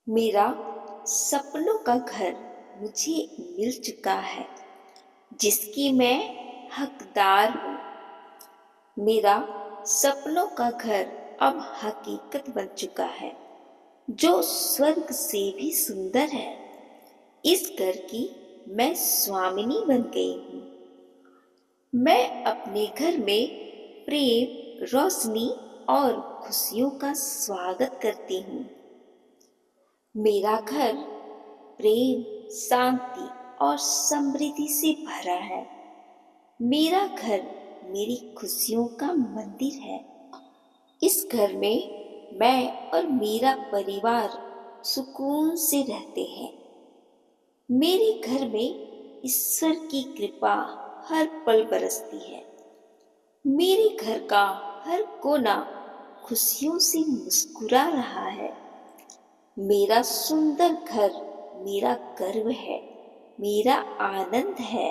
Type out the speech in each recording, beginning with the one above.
मेरा सपनों का घर मुझे मिल चुका है, जिसकी मैं हकदार हूँ। मेरा सपनों का घर अब हकीकत बन चुका है, जो स्वर्ग से भी सुंदर है। इस घर की मैं स्वामिनी बन गई हूँ। मैं अपने घर में प्रेम, रोशनी और खुशियों का स्वागत करती हूँ। मेरा घर प्रेम, शांति और समृद्धि से भरा है। मेरा घर मेरी खुशियों का मंदिर है। इस घर में मैं और मेरा परिवार सुकून से रहते हैं। मेरे घर में ईश्वर की कृपा हर पल बरसती है। मेरे घर का हर कोना खुशियों से मुस्कुरा रहा है। मेरा सुंदर घर मेरा गर्व है, मेरा आनंद है।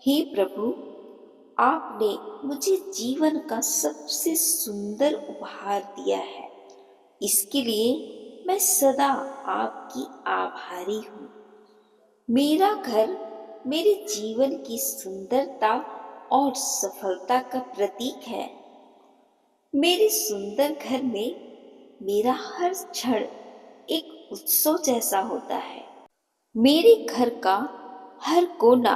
हे प्रभु, आपने मुझे जीवन का सबसे सुंदर उपहार दिया है। इसके लिए मैं सदा आपकी आभारी हूँ। मेरा घर मेरे जीवन की सुंदरता और सफलता का प्रतीक है। मेरे सुंदर घर में मेरा हर क्षण एक उत्सव जैसा होता है। मेरे घर का हर कोना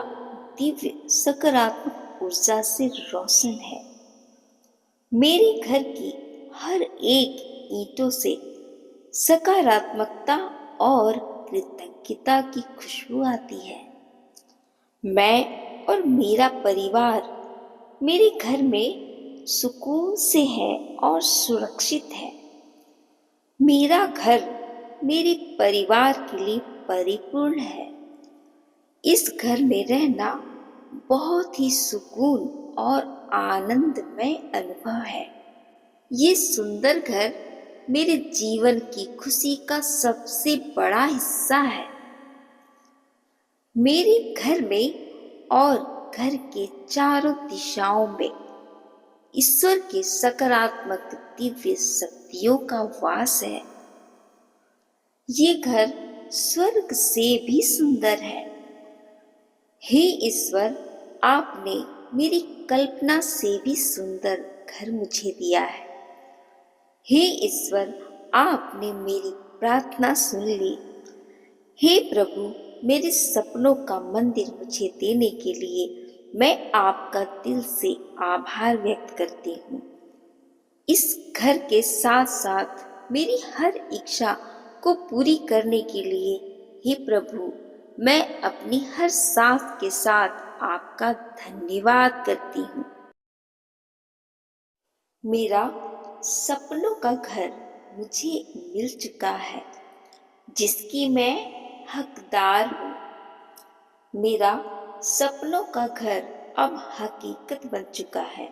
दिव्य सकारात्मक ऊर्जा से रोशन है। मेरे घर की हर एक ईंटों से सकारात्मकता और कृतज्ञता की खुशबू आती है। मैं और मेरा परिवार मेरे घर में सुकून से है और सुरक्षित है। मेरा घर मेरे परिवार के लिए परिपूर्ण है। इस घर में रहना बहुत ही सुकून और आनंदमय अनुभव है। ये सुंदर घर मेरे जीवन की खुशी का सबसे बड़ा हिस्सा है। मेरे घर में और घर के चारों दिशाओं में ईश्वर के सकारात्मक दिव्य शक्तियों का वास है। ये घर स्वर्ग से भी सुंदर है। हे ईश्वर, आपने मेरी कल्पना से भी सुंदर घर मुझे दिया है। हे ईश्वर, आपने मेरी प्रार्थना सुन ली। हे प्रभु, मेरे सपनों का मंदिर मुझे देने के लिए मैं आपका दिल से आभार व्यक्त करती हूँ। इस घर के साथ साथ मेरी हर इच्छा को पूरी करने के लिए हे प्रभु, मैं अपनी हर सांस के साथ आपका धन्यवाद करती हूँ। मेरा सपनों का घर मुझे मिल चुका है, जिसकी मैं हकदार हूँ। मेरा सपनों का घर अब हकीकत बन चुका है,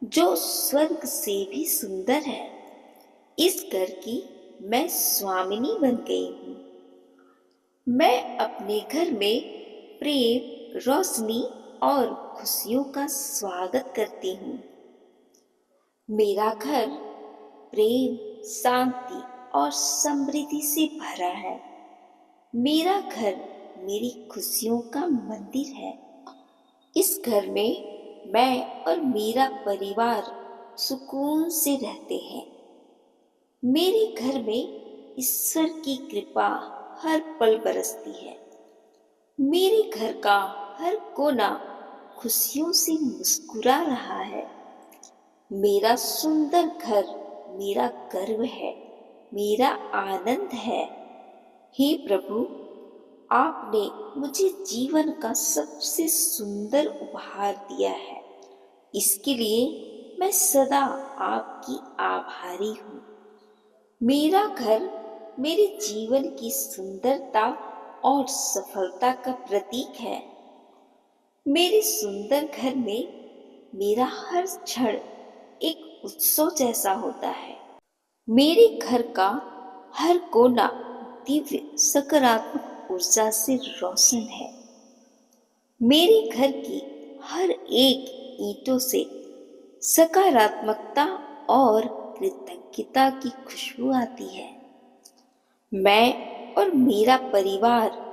जो स्वर्ग से भी सुंदर है। इस घर की मैं स्वामिनी बन गई हूँ। मैं अपने घर में प्रेम, रोशनी और खुशियों का स्वागत करती हूँ। मेरा घर प्रेम, शांति और समृद्धि से भरा है। मेरा घर मेरी खुशियों का मंदिर है। इस घर में मैं और मेरा परिवार सुकून से रहते हैं। मेरे घर में ईश्वर की कृपा हर पल बरसती है। मेरे घर का हर कोना खुशियों से मुस्कुरा रहा है। मेरा सुंदर घर मेरा गर्व है, मेरा आनंद है। हे प्रभु, आपने मुझे जीवन का सबसे सुंदर उपहार दिया है। इसके लिए मैं सदा आपकी आभारी हूँ। मेरा घर मेरे जीवन की सुंदरता और सफलता का प्रतीक है। मेरे सुंदर घर में मेरा हर क्षण एक उत्सव जैसा होता है। मेरे घर का हर कोना दिव्य सकारात्मक ऊर्जा से रोशन है। मेरे घर की हर एक ईंटों से सकारात्मकता और कृतज्ञता की खुशबू आती है। मैं और मेरा परिवार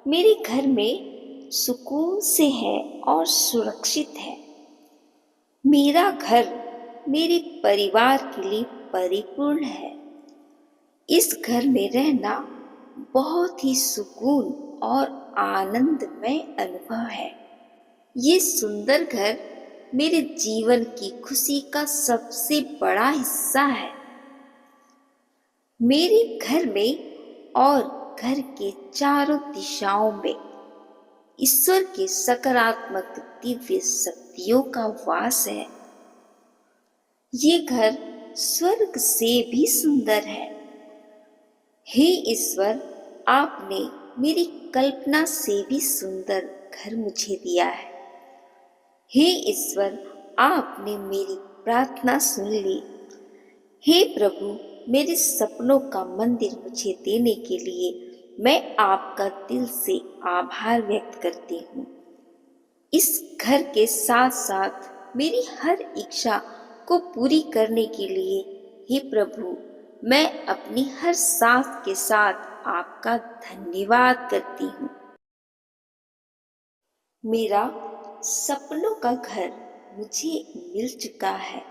मेरे घर में सुकून से है और सुरक्षित है। मेरा घर मेरे परिवार के लिए परिपूर्ण है। इस घर में रहना बहुत ही सुकून और आनंदमय अनुभव है। ये सुंदर घर मेरे जीवन की खुशी का सबसे बड़ा हिस्सा है। मेरे घर में और घर के चारों दिशाओं में ईश्वर के सकारात्मक दिव्य शक्तियों का वास है। ये घर स्वर्ग से भी सुंदर है। हे ईश्वर, आपने मेरी कल्पना से भी सुंदर घर मुझे दिया है। हे ईश्वर, आपने मेरी प्रार्थना सुन ली। हे प्रभु, मेरे सपनों का मंदिर मुझे देने के लिए मैं आपका दिल से आभार व्यक्त करती हूँ। इस घर के साथ साथ मेरी हर इच्छा को पूरी करने के लिए हे प्रभु, मैं अपनी हर सांस के साथ आपका धन्यवाद करती हूँ। मेरा सपनों का घर मुझे मिल चुका है,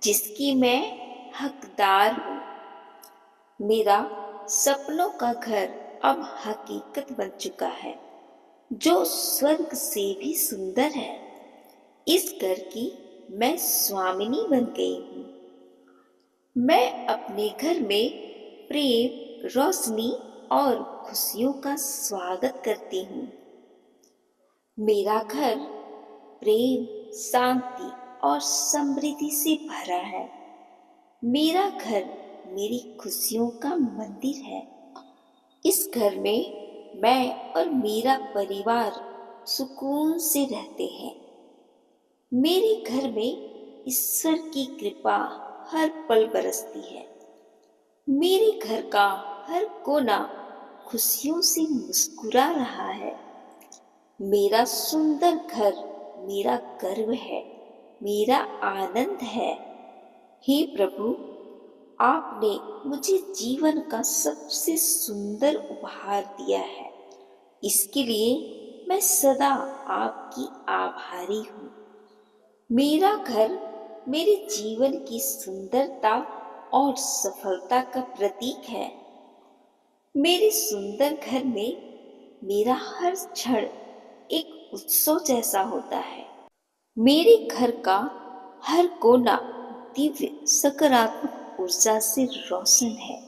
जिसकी मैं हकदार हूँ। मेरा सपनों का घर अब हकीकत बन चुका है, जो स्वर्ग से भी सुंदर है। इस घर की मैं स्वामिनी बन गई हूँ। मैं अपने घर में प्रेम, रोशनी और खुशियों का स्वागत करती हूँ। मेरा घर प्रेम, शांति और समृद्धि से भरा है। मेरा घर मेरी खुशियों का मंदिर है। इस घर में मैं और मेरा परिवार सुकून से रहते हैं। मेरे घर में ईश्वर की कृपा हर पल बरसती है। मेरे घर का हर कोना खुशियों से मुस्कुरा रहा है। मेरा सुंदर घर मेरा गर्व है, मेरा आनंद है। हे प्रभु, आपने मुझे जीवन का सबसे सुंदर उपहार दिया है। इसके लिए मैं सदा आपकी आभारी हूँ। मेरा घर मेरे जीवन की सुंदरता और सफलता का प्रतीक है। मेरे सुंदर घर में मेरा हर क्षण एक उत्सव जैसा होता है। मेरे घर का हर कोना दिव्य सकारात्मक ऊर्जा से रोशन है।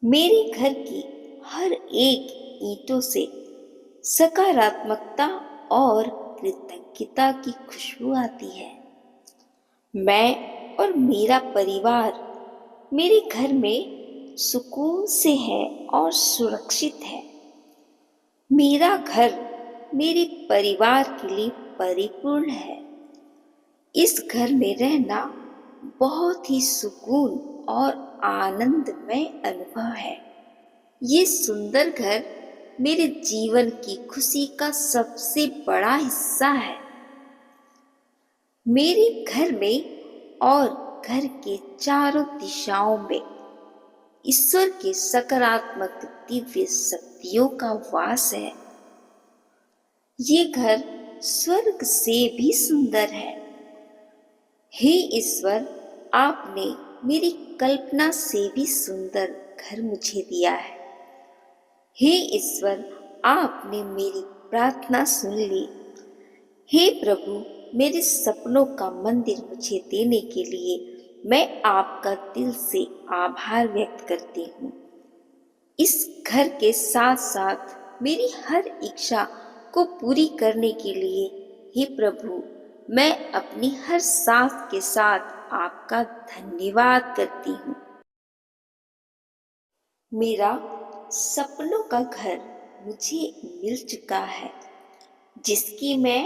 मेरे घर की हर एक ईंटों से सकारात्मकता और कृतज्ञता की खुशबू आती है। मैं और मेरा परिवार मेरे घर में सुकून से है और सुरक्षित है। मेरा घर मेरे परिवार के लिए परिपूर्ण है। इस घर में रहना बहुत ही सुकून और आनंदमय अनुभव है। ये सुंदर घर मेरे जीवन की खुशी का सबसे बड़ा हिस्सा है। मेरे घर में और घर के चारों दिशाओं में ईश्वर के सकारात्मक दिव्य शक्तियों का वास है। ये घर स्वर्ग से भी सुंदर है। हे ईश्वर, आपने मेरी कल्पना से भी सुंदर घर मुझे दिया है। हे ईश्वर, आपने मेरी प्रार्थना सुन ली। हे प्रभु, मेरे सपनों का मंदिर मुझे देने के लिए मैं आपका दिल से आभार व्यक्त करती हूँ। इस घर के साथ साथ मेरी हर इच्छा को पूरी करने के लिए हे प्रभु, मैं अपनी हर सांस के साथ आपका धन्यवाद करती हूँ। मेरा सपनों का घर मुझे मिल चुका है, जिसकी मैं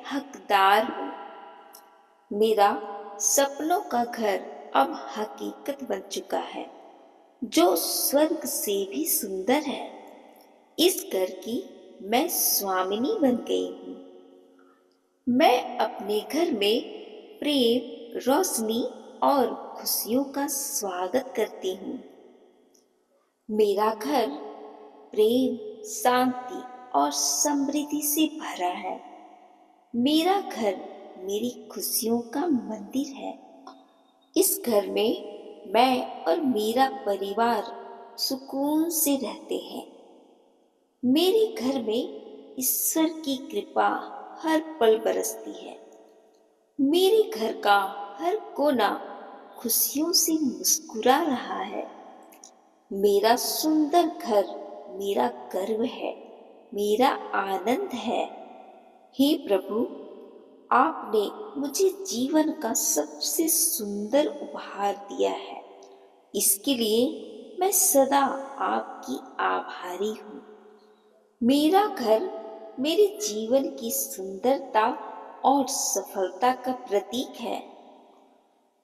हकदार हूँ। मेरा सपनों का घर अब हकीकत बन चुका है, जो स्वर्ग से भी सुंदर है। इस घर की मैं स्वामिनी बन गई हूँ। मैं अपने घर में प्रेम, रोशनी और खुशियों का स्वागत करती हूँ। मेरा घर प्रेम, शांति और समृद्धि से भरा है। मेरा घर मेरी खुशियों का मंदिर है। इस घर में मैं और मेरा परिवार सुकून से रहते हैं। मेरे घर में ईश्वर की कृपा हर पल बरसती है। मेरे घर का हर कोना खुशियों से मुस्कुरा रहा है। मेरा सुंदर घर मेरा गर्व है, मेरा आनंद है। हे प्रभु, आपने मुझे जीवन का सबसे सुंदर उपहार दिया है। इसके लिए मैं सदा आपकी आभारी हूँ। मेरा घर मेरे जीवन की सुंदरता और सफलता का प्रतीक है।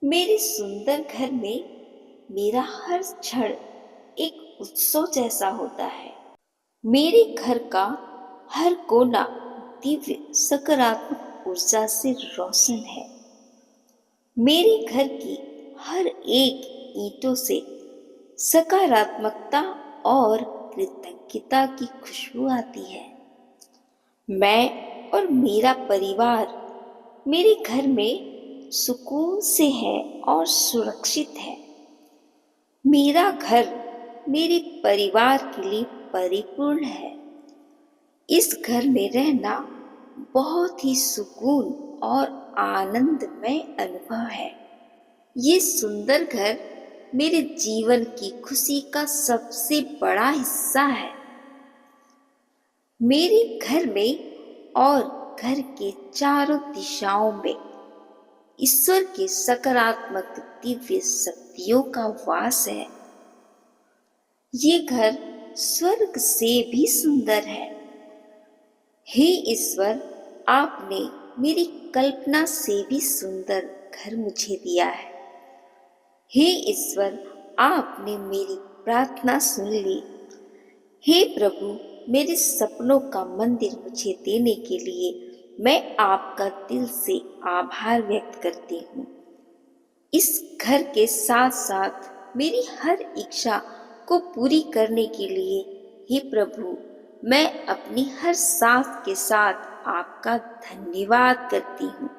मेरे सुंदर घर में मेरा हर क्षण एक उत्सव जैसा होता है। मेरे घर का हर कोना दिव्य सकारात्मक ऊर्जा से रोशन है। मेरे घर की हर एक ईंटों से सकारात्मकता और कृतज्ञता की खुशबू आती है। मैं और मेरा परिवार मेरे घर में सुकून से है और सुरक्षित है। मेरा घर मेरे परिवार के लिए परिपूर्ण है। इस घर में रहना बहुत ही सुकून और आनंदमय अनुभव है। ये सुंदर घर मेरे जीवन की खुशी का सबसे बड़ा हिस्सा है। मेरे घर में और घर के चारों दिशाओं में ईश्वर के सकारात्मक दिव्य शक्तियों का वास है। ये घर स्वर्ग से भी सुंदर है। हे ईश्वर, आपने मेरी कल्पना से भी सुंदर घर मुझे दिया है। हे ईश्वर, आपने मेरी प्रार्थना सुन ली। हे प्रभु, मेरे सपनों का मंदिर मुझे देने के लिए मैं आपका दिल से आभार व्यक्त करती हूँ। इस घर के साथ साथ मेरी हर इच्छा को पूरी करने के लिए हे प्रभु, मैं अपनी हर सांस के साथ आपका धन्यवाद करती हूँ।